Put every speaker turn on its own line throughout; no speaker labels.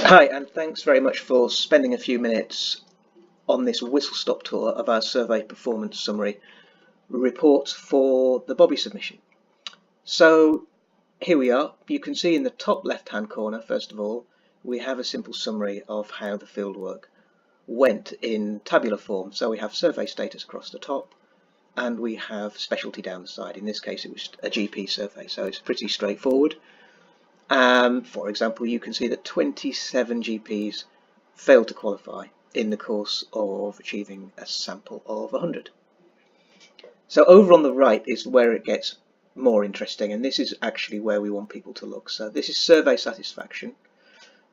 Hi, and thanks very much for spending a few minutes on this whistle-stop tour of our survey performance summary report for the BOBI submission. So here we are. You can see in the top left-hand corner, first of all, we have a simple summary of how the fieldwork went in tabular form. So we have survey status across the top, and we have specialty down the side. In this case, it was a GP survey, so it's pretty straightforward. For example, you can see that 27 GPs failed to qualify in the course of achieving a sample of 100. So over on the right is where it gets more interesting, and this is actually where we want people to look. So this is survey satisfaction.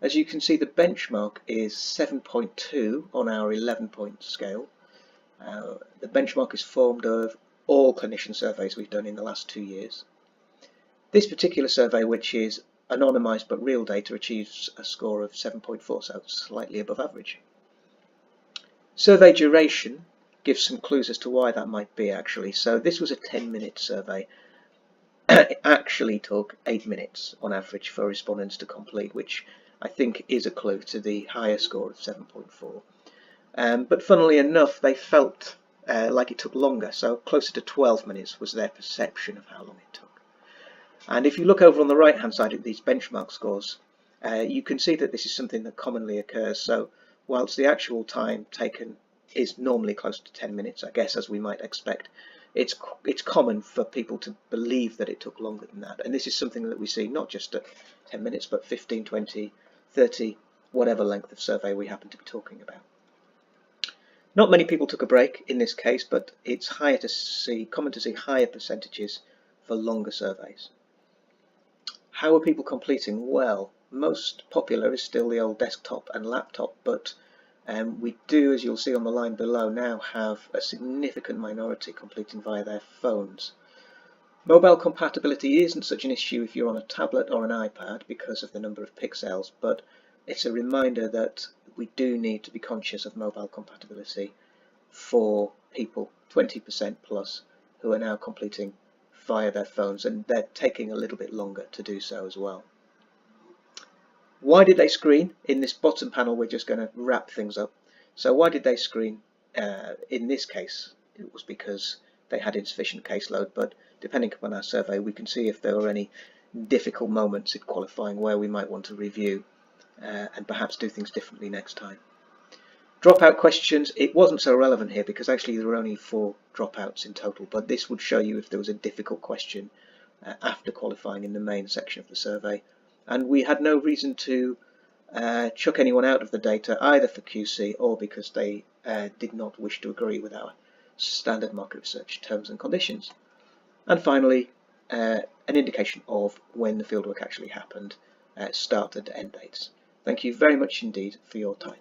As you can see, the benchmark is 7.2 on our 11-point scale. The benchmark is formed of all clinician surveys we've done in the last 2 years. This particular survey, which is anonymised but real data, achieves a score of 7.4, so slightly above average. Survey duration gives some clues as to why that might be actually. So this was a 10-minute survey. It actually took 8 minutes on average for respondents to complete, which I think is a clue to the higher score of 7.4. But funnily enough, they felt like it took longer, so closer to 12 minutes was their perception of how long it took. And if you look over on the right hand side at these benchmark scores, you can see that this is something that commonly occurs. So whilst the actual time taken is normally close to 10 minutes, I guess, as we might expect, it's common for people to believe that it took longer than that. And this is something that we see not just at 10 minutes, but 15, 20, 30, whatever length of survey we happen to be talking about. Not many people took a break in this case, but it's common to see higher percentages for longer surveys. How are people completing? Well, most popular is still the old desktop and laptop, but we do, as you'll see on the line below, now have a significant minority completing via their phones. Mobile compatibility isn't such an issue if you're on a tablet or an iPad because of the number of pixels, but it's a reminder that we do need to be conscious of mobile compatibility for people 20% plus who are now completing via their phones, and they're taking a little bit longer to do so as well. Why did they screen? In this bottom panel, we're just going to wrap things up. So why did they screen? In this case, it was because they had insufficient caseload, but depending upon our survey, we can see if there were any difficult moments in qualifying where we might want to review and perhaps do things differently next time. Dropout questions, it wasn't so relevant here because actually there were only 4 dropouts in total, but this would show you if there was a difficult question after qualifying in the main section of the survey. And we had no reason to chuck anyone out of the data, either for QC or because they did not wish to agree with our standard market research terms and conditions. And finally, an indication of when the fieldwork actually happened, start and end dates. Thank you very much indeed for your time.